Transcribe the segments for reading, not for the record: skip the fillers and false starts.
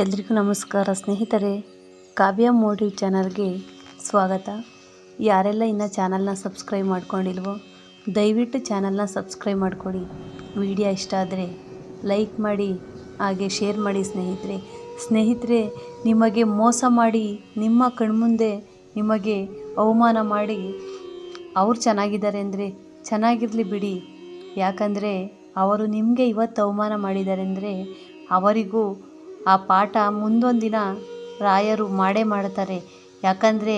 ಎಲ್ರಿಗೂ ನಮಸ್ಕಾರ ಸ್ನೇಹಿತರೆ, ಕಾವ್ಯ ಮೋಡಿ ಚಾನಲ್ಗೆ ಸ್ವಾಗತ. ಯಾರೆಲ್ಲ ಇನ್ನೂ ಚಾನಲ್ನ ಸಬ್ಸ್ಕ್ರೈಬ್ ಮಾಡ್ಕೊಂಡಿಲ್ವೋ ದಯವಿಟ್ಟು ಚಾನಲ್ನ ಸಬ್ಸ್ಕ್ರೈಬ್ ಮಾಡಿಕೊಡಿ. ವಿಡಿಯೋ ಇಷ್ಟ ಆದರೆ ಲೈಕ್ ಮಾಡಿ, ಹಾಗೆ ಶೇರ್ ಮಾಡಿ. ಸ್ನೇಹಿತರೆ, ನಿಮಗೆ ಮೋಸ ಮಾಡಿ ನಿಮ್ಮ ಕಣ್ಮುಂದೆ ನಿಮಗೆ ಅವಮಾನ ಮಾಡಿ ಅವ್ರು ಚೆನ್ನಾಗಿದ್ದಾರೆ ಅಂದರೆ ಚೆನ್ನಾಗಿರಲಿ ಬಿಡಿ. ಯಾಕಂದರೆ ಅವರು ನಿಮಗೆ ಇವತ್ತು ಅವಮಾನ ಮಾಡಿದ್ದಾರೆ ಅಂದರೆ ಅವರಿಗೂ ಆ ಪಾಠ ಮುಂದೊಂದು ದಿನ ರಾಯರು ಮಾಡೇ ಮಾಡ್ತಾರೆ. ಯಾಕಂದರೆ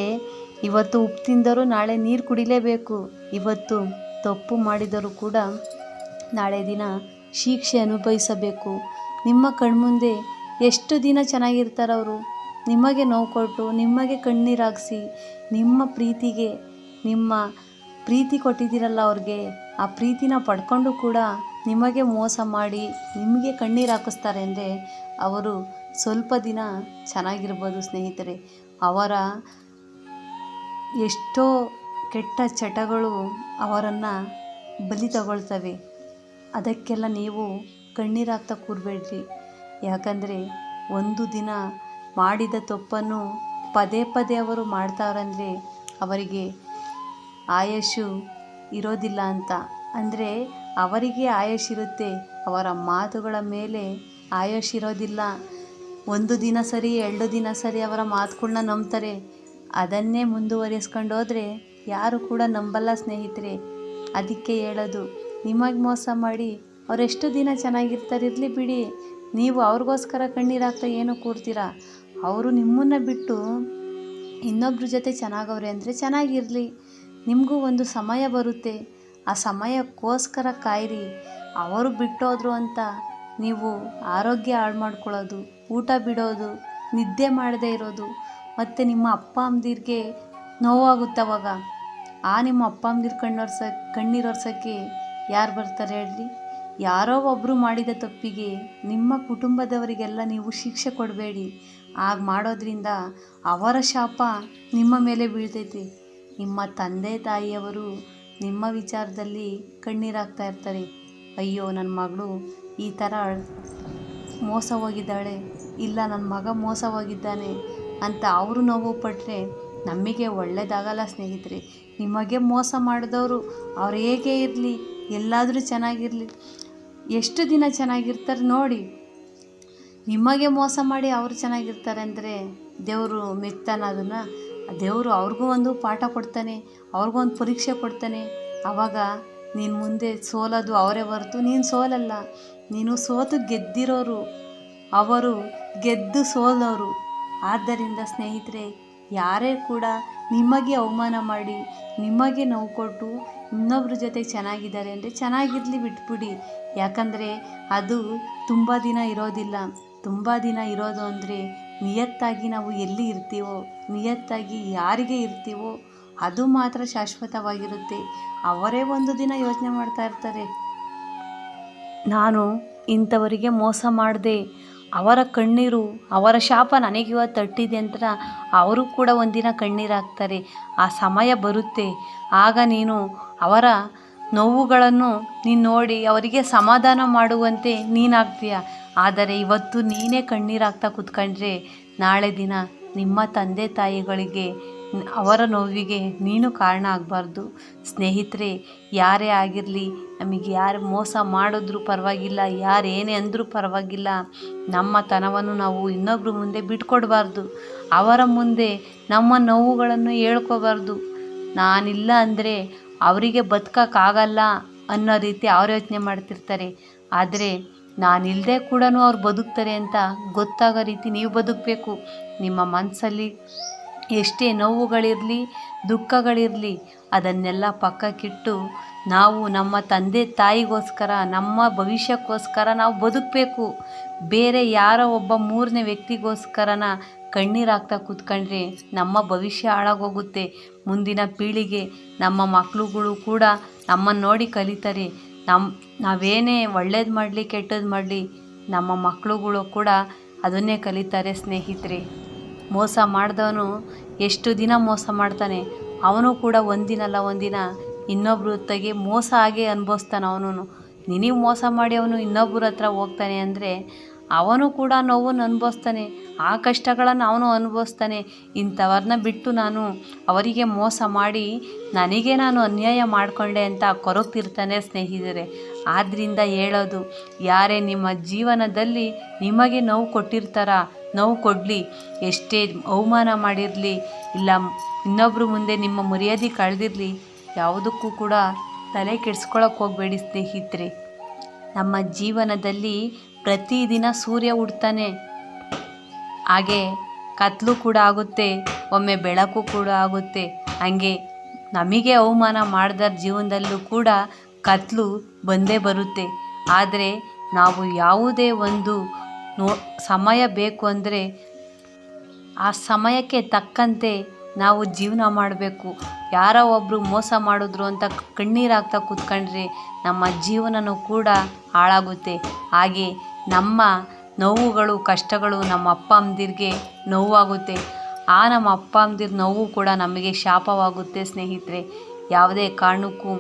ಇವತ್ತು ಉಪ್ಪು ತಿಂದವರು ನಾಳೆ ನೀರು ಕುಡಿಲೇಬೇಕು. ಇವತ್ತು ತಪ್ಪು ಮಾಡಿದರೂ ಕೂಡ ನಾಳೆ ದಿನ ಶಿಕ್ಷೆ ಅನುಭವಿಸಬೇಕು. ನಿಮ್ಮ ಕಣ್ಮುಂದೆ ಎಷ್ಟು ದಿನ ಚೆನ್ನಾಗಿರ್ತಾರವರು, ನಿಮಗೆ ನೋವು ಕೊಟ್ಟು ನಿಮಗೆ ಕಣ್ಣೀರಾಗಿಸಿ ನಿಮ್ಮ ಪ್ರೀತಿ ಕೊಟ್ಟಿದ್ದೀರಲ್ಲ ಅವ್ರಿಗೆ, ಆ ಪ್ರೀತಿನ ಪಡ್ಕೊಂಡು ಕೂಡ ನಿಮಗೆ ಮೋಸ ಮಾಡಿ ನಿಮಗೆ ಕಣ್ಣೀರು ಹಾಕಿಸ್ತಾರೆ ಅಂದರೆ ಅವರು ಸ್ವಲ್ಪ ದಿನ ಚೆನ್ನಾಗಿರ್ಬೋದು. ಸ್ನೇಹಿತರೆ, ಅವರ ಎಷ್ಟೋ ಕೆಟ್ಟ ಚಟಗಳು ಅವರನ್ನು ಬಲಿ ತಗೊಳ್ತವೆ. ಅದಕ್ಕೆಲ್ಲ ನೀವು ಕಣ್ಣೀರು ಹಾಕ್ತಾ ಕೂರಬೇಡ್ರಿ. ಯಾಕಂದರೆ ಒಂದು ದಿನ ಮಾಡಿದ ತಪ್ಪನ್ನು ಪದೇ ಪದೇ ಅವರು ಮಾಡ್ತಾರಂದರೆ ಅವರಿಗೆ ಆಯುಷು ಇರೋದಿಲ್ಲ ಅಂತ. ಅಂದರೆ ಅವರಿಗೆ ಆಯುಷಿರುತ್ತೆ, ಅವರ ಮಾತುಗಳ ಮೇಲೆ ಆಯುಷಿರೋದಿಲ್ಲ. ಒಂದು ದಿನ ಸರಿ, 2 ದಿನ ಸರಿ ಅವರ ಮಾತುಗಳನ್ನ ನಂಬ್ತಾರೆ. ಅದನ್ನೇ ಮುಂದುವರಿಸ್ಕೊಂಡು ಹೋದರೆ ಯಾರು ಕೂಡ ನಂಬಲ್ಲ ಸ್ನೇಹಿತರೆ. ಅದಕ್ಕೆ ಹೇಳೋದು, ನಿಮಗೆ ಮೋಸ ಮಾಡಿ ಅವರೆಷ್ಟು ದಿನ ಚೆನ್ನಾಗಿರ್ತಾರೆ, ಇರಲಿ ಬಿಡಿ. ನೀವು ಅವ್ರಿಗೋಸ್ಕರ ಕಣ್ಣೀರಾಗ್ತಾ ಏನೋ ಕೂರ್ತೀರಾ. ಅವರು ನಿಮ್ಮನ್ನು ಬಿಟ್ಟು ಇನ್ನೊಬ್ರ ಜೊತೆ ಚೆನ್ನಾಗವ್ರೆ ಅಂದರೆ ಚೆನ್ನಾಗಿರಲಿ. ನಿಮಗೂ ಒಂದು ಸಮಯ ಬರುತ್ತೆ, ಆ ಸಮಯಕ್ಕೋಸ್ಕರ ಕಾಯಿರಿ. ಅವರು ಬಿಟ್ಟೋದ್ರು ಅಂತ ನೀವು ಆರೋಗ್ಯ ಹಾಳು ಮಾಡ್ಕೊಳ್ಳೋದು, ಊಟ ಬಿಡೋದು, ನಿದ್ದೆ ಮಾಡದೇ ಇರೋದು, ಮತ್ತು ನಿಮ್ಮ ಅಪ್ಪ ಅಮ್ಮದಿರಿಗೆ ನೋವಾಗುತ್ತೆ. ಅವಾಗ ನಿಮ್ಮ ಅಪ್ಪ ಅಮ್ಮದಿರು ಕಣ್ಣೀರೊರ್ಸೋಕ್ಕೆ ಯಾರು ಬರ್ತಾರೆ ಹೇಳಿ? ಯಾರೋ ಒಬ್ಬರು ಮಾಡಿದ ತಪ್ಪಿಗೆ ನಿಮ್ಮ ಕುಟುಂಬದವರಿಗೆಲ್ಲ ನೀವು ಶಿಕ್ಷೆ ಕೊಡಬೇಡಿ. ಆಗ ಮಾಡೋದ್ರಿಂದ ಅವರ ಶಾಪ ನಿಮ್ಮ ಮೇಲೆ ಬೀಳ್ತೈತಿ. ನಿಮ್ಮ ತಂದೆ ತಾಯಿಯವರು ನಿಮ್ಮ ವಿಚಾರದಲ್ಲಿ ಕಣ್ಣೀರಾಗ್ತಾ ಇರ್ತಾರೆ. ಅಯ್ಯೋ, ನನ್ನ ಮಗಳು ಈ ಥರ ಮೋಸ ಹೋಗಿದ್ದಾಳೆ, ಇಲ್ಲ ನನ್ನ ಮಗ ಮೋಸ ಹೋಗಿದ್ದಾನೆ ಅಂತ ಅವರು ನೋವು ಪಟ್ಟರೆ ನಮಗೆ ಒಳ್ಳೆಯದಾಗಲ್ಲ ಸ್ನೇಹಿತರೆ. ನಿಮಗೆ ಮೋಸ ಮಾಡಿದವರು ಅವ್ರು ಹೇಗೆ ಇರಲಿ, ಎಲ್ಲಾದರೂ ಚೆನ್ನಾಗಿರಲಿ, ಎಷ್ಟು ದಿನ ಚೆನ್ನಾಗಿರ್ತಾರೆ ನೋಡಿ. ನಿಮಗೆ ಮೋಸ ಮಾಡಿ ಅವರು ಚೆನ್ನಾಗಿರ್ತಾರೆ ಅಂದರೆ ದೇವರು ಮೆಚ್ತಾನ? ಅದನ್ನು ದೇವರು ಅವ್ರಿಗೂ ಒಂದು ಪಾಠ ಕೊಡ್ತಾನೆ, ಅವ್ರಿಗೂ ಒಂದು ಪರೀಕ್ಷೆ ಕೊಡ್ತಾನೆ. ಆವಾಗ ನೀನು ಮುಂದೆ ಸೋಲೋದು ಅವರೇ ಹೊರತು ನೀನು ಸೋಲಲ್ಲ. ನೀನು ಸೋತು ಗೆದ್ದಿರೋರು, ಅವರು ಗೆದ್ದು ಸೋಲೋರು. ಆದ್ದರಿಂದ ಸ್ನೇಹಿತರೆ, ಯಾರೇ ಕೂಡ ನಿಮಗೆ ಅವಮಾನ ಮಾಡಿ ನಿಮಗೆ ನೋವು ಕೊಟ್ಟು ಇನ್ನೊಬ್ಬರ ಜೊತೆ ಚೆನ್ನಾಗಿದ್ದಾರೆ ಅಂದರೆ ಚೆನ್ನಾಗಿರಲಿ, ಬಿಟ್ಬಿಡಿ. ಯಾಕಂದರೆ ಅದು ತುಂಬ ದಿನ ಇರೋದಿಲ್ಲ. ತುಂಬ ದಿನ ಇರೋದು ಅಂದರೆ ನಿಯತ್ತಾಗಿ ನಾವು ಎಲ್ಲಿ ಇರ್ತೀವೋ, ನಿಯತ್ತಾಗಿ ಯಾರಿಗೆ ಇರ್ತೀವೋ ಅದು ಮಾತ್ರ ಶಾಶ್ವತವಾಗಿರುತ್ತೆ. ಅವರೇ ಒಂದು ದಿನ ಯೋಚನೆ ಮಾಡ್ತಾ ಇರ್ತಾರೆ, ನಾನು ಇಂಥವರಿಗೆ ಮೋಸ ಮಾಡಿದೆ, ಅವರ ಕಣ್ಣೀರು, ಅವರ ಶಾಪ ನನಗಿವತ್ತು ತಟ್ಟಿದೆ ಅಂತ ಅವರು ಕೂಡ ಒಂದಿನ ಕಣ್ಣೀರು ಹಾಕ್ತಾರೆ. ಆ ಸಮಯ ಬರುತ್ತೆ, ಆಗ ನೀನು ಅವರ ನೋವುಗಳನ್ನು ನೀನು ನೋಡಿ ಅವರಿಗೆ ಸಮಾಧಾನ ಮಾಡುವಂತೆ ನೀನಾಗ್ತೀಯ. ಆದರೆ ಇವತ್ತು ನೀನೇ ಕಣ್ಣೀರು ಹಾಕ್ತಾ ಕೂತ್ಕೊಂಡ್ರೆ ನಾಳೆ ದಿನ ನಿಮ್ಮ ತಂದೆ ತಾಯಿಗಳಿಗೆ ಅವರ ನೋವಿಗೆ ನೀನು ಕಾರಣ ಆಗಬಾರ್ದು. ಸ್ನೇಹಿತರೆ, ಯಾರೇ ಆಗಿರಲಿ, ನಮಗೆ ಯಾರು ಮೋಸ ಮಾಡಿದ್ರೂ ಪರವಾಗಿಲ್ಲ, ಯಾರು ಏನೇ ಅಂದರೂ ಪರವಾಗಿಲ್ಲ, ನಮ್ಮ ತನವನ್ನು ನಾವು ಇನ್ನೊಬ್ಬರ ಮುಂದೆ ಬಿಟ್ಕೊಡ್ಬಾರ್ದು. ಅವರ ಮುಂದೆ ನಮ್ಮ ನೋವುಗಳನ್ನು ಹೇಳ್ಕೋಬಾರ್ದು. ನಾನಿಲ್ಲ ಅಂದರೆ ಅವರಿಗೆ ಬದುಕೋಕ್ಕಾಗಲ್ಲ ಅನ್ನೋ ರೀತಿ ಅವ್ರು ಯೋಚನೆ ಮಾಡ್ತಿರ್ತಾರೆ. ಆದರೆ ನಾನಿಲ್ಲದೆ ಕೂಡ ಅವ್ರು ಬದುಕ್ತಾರೆ ಅಂತ ಗೊತ್ತಾಗೋ ರೀತಿ ನೀವು ಬದುಕಬೇಕು. ನಿಮ್ಮ ಮನಸ್ಸಲ್ಲಿ ಎಷ್ಟೇ ನೋವುಗಳಿರಲಿ, ದುಃಖಗಳಿರಲಿ, ಅದನ್ನೆಲ್ಲ ಪಕ್ಕಕ್ಕಿಟ್ಟು ನಾವು ನಮ್ಮ ತಂದೆ ತಾಯಿಗೋಸ್ಕರ, ನಮ್ಮ ಭವಿಷ್ಯಕ್ಕೋಸ್ಕರ ನಾವು ಬದುಕಬೇಕು. ಬೇರೆ ಯಾರೋ ಒಬ್ಬ ಮೂರನೇ ವ್ಯಕ್ತಿಗೋಸ್ಕರನ ಕಣ್ಣೀರು ಹಾಕ್ತಾ ಕೂತ್ಕೊಂಡ್ರೆ ನಮ್ಮ ಭವಿಷ್ಯ ಹಾಳಾಗೋಗುತ್ತೆ. ಮುಂದಿನ ಪೀಳಿಗೆ, ನಮ್ಮ ಮಕ್ಕಳುಗಳು ಕೂಡ ನಮ್ಮನ್ನು ನೋಡಿ ಕಲಿತಾರೆ. ನಾವೇನೇ ಒಳ್ಳೇದು ಮಾಡಲಿ ಕೆಟ್ಟದ್ದು ಮಾಡಲಿ ನಮ್ಮ ಮಕ್ಕಳುಗಳು ಕೂಡ ಅದನ್ನೇ ಕಲಿತಾರೆ. ಸ್ನೇಹಿತರೆ, ಮೋಸ ಮಾಡಿದವನು ಎಷ್ಟು ದಿನ ಮೋಸ ಮಾಡ್ತಾನೆ, ಅವನು ಕೂಡ ಒಂದಿನಲ್ಲ ಒಂದಿನ ಇನ್ನೊಬ್ರ ಹೊತ್ತಿಗೆ ಮೋಸ ಆಗೇ ಅನುಭವಿಸ್ತಾನೆ. ಅವನು ನಿನಗೆ ಮೋಸ ಮಾಡಿ ಅವನು ಇನ್ನೊಬ್ಬರ ಹತ್ರ ಹೋಗ್ತಾನೆ ಅಂದರೆ ಅವನು ಕೂಡ ನೋವನ್ನು ಅನುಭವಿಸ್ತಾನೆ, ಆ ಕಷ್ಟಗಳನ್ನು ಅವನು ಅನುಭವಿಸ್ತಾನೆ. ಇಂಥವ್ರನ್ನ ಬಿಟ್ಟು ನಾನು ಅವರಿಗೆ ಮೋಸ ಮಾಡಿ ನನಗೆ ನಾನು ಅನ್ಯಾಯ ಮಾಡಿಕೊಂಡೆ ಅಂತ ಕೊರಗ್ತಿರ್ತಾನೆ ಸ್ನೇಹಿತರೆ. ಆದ್ದರಿಂದ ಹೇಳೋದು, ಯಾರೇ ನಿಮ್ಮ ಜೀವನದಲ್ಲಿ ನಿಮಗೆ ನೋವು ಕೊಟ್ಟಿರ್ತಾರ, ನೋವು ಕೊಡಲಿ, ಎಷ್ಟೇ ಅವಮಾನ ಮಾಡಿರಲಿ, ಇಲ್ಲ ಇನ್ನೊಬ್ಬರು ಮುಂದೆ ನಿಮ್ಮ ಮರ್ಯಾದೆ ಕಳೆದಿರಲಿ, ಯಾವುದಕ್ಕೂ ಕೂಡ ತಲೆ ಕೆಡಿಸ್ಕೊಳ್ಳೋಕೆ ಹೋಗಬೇಡಿ ಸ್ನೇಹಿತರೆ. ನಮ್ಮ ಜೀವನದಲ್ಲಿ ಪ್ರತಿದಿನ ಸೂರ್ಯ ಹುಡ್ತಾನೆ, ಹಾಗೆ ಕತ್ಲು ಕೂಡ ಆಗುತ್ತೆ, ಒಮ್ಮೆ ಬೆಳಕು ಕೂಡ ಆಗುತ್ತೆ. ಹಾಗೆ ನಮಗೆ ಅವಮಾನ ಮಾಡಿದ ಜೀವನದಲ್ಲೂ ಕೂಡ ಕತ್ಲು ಬಂದೇ ಬರುತ್ತೆ. ಆದರೆ ನಾವು ಯಾವುದೇ ಒಂದು ಸಮಯ ಬೇಕು ಅಂದರೆ ಆ ಸಮಯಕ್ಕೆ ತಕ್ಕಂತೆ ನಾವು ಜೀವನ ಮಾಡಬೇಕು. ಯಾರೋ ಒಬ್ಬರು ಮೋಸ ಮಾಡಿದ್ರು ಅಂತ ಕಣ್ಣೀರಾಗ್ತಾ ಕೂತ್ಕೊಂಡ್ರೆ ನಮ್ಮ ಜೀವನನೂ ಕೂಡ ಹಾಳಾಗುತ್ತೆ. ಹಾಗೆ ನಮ್ಮ ನೋವುಗಳು, ಕಷ್ಟಗಳು ನಮ್ಮ ಅಪ್ಪ ಅಮ್ಮಂದಿರಿಗೆ ನೋವಾಗುತ್ತೆ. ಆ ನಮ್ಮ ಅಪ್ಪ ಅಮ್ಮಂದಿರ ನೋವು ಕೂಡ ನಮಗೆ ಶಾಪವಾಗುತ್ತೆ ಸ್ನೇಹಿತರೆ. ಯಾವುದೇ ಕಾರಣಕ್ಕೂ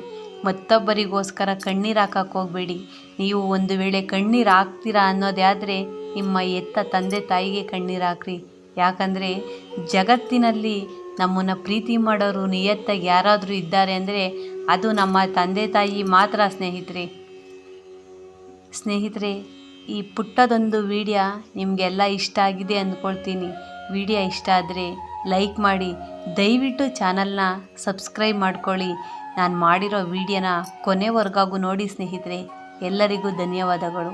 ಮತ್ತೊಬ್ಬರಿಗೋಸ್ಕರ ಕಣ್ಣೀರು ಹಾಕಕ್ಕೆ ಹೋಗಬೇಡಿ. ನೀವು ಒಂದು ವೇಳೆ ಕಣ್ಣೀರು ಹಾಕ್ತೀರಾ ಅನ್ನೋದೇ ಆದರೆ ನಿಮ್ಮ ಹೆತ್ತ ತಂದೆ ತಾಯಿಗೆ ಕಣ್ಣೀರು ಹಾಕ್ರಿ. ಯಾಕಂದರೆ ಜಗತ್ತಿನಲ್ಲಿ ನಮ್ಮನ್ನು ಪ್ರೀತಿ ಮಾಡೋರು ನಿಯತ್ತಾಗಿ ಯಾರಾದರೂ ಇದ್ದಾರೆ ಅಂದರೆ ಅದು ನಮ್ಮ ತಂದೆ ತಾಯಿ ಮಾತ್ರ ಸ್ನೇಹಿತರೆ. ಈ ಪುಟ್ಟದೊಂದು ವಿಡಿಯೋ ನಿಮಗೆಲ್ಲ ಇಷ್ಟ ಆಗಿದೆ ಅಂದ್ಕೊಳ್ತೀನಿ. ವಿಡಿಯೋ ಇಷ್ಟ ಆದರೆ ಲೈಕ್ ಮಾಡಿ, ದಯವಿಟ್ಟು ಚಾನಲ್ನ ಸಬ್ಸ್ಕ್ರೈಬ್ ಮಾಡ್ಕೊಳ್ಳಿ. ನಾನು ಮಾಡಿರೋ ವಿಡಿಯೋನ ಕೊನೆವರೆಗೂ ನೋಡಿ ಸ್ನೇಹಿತರೆ. ಎಲ್ಲರಿಗೂ ಧನ್ಯವಾದಗಳು.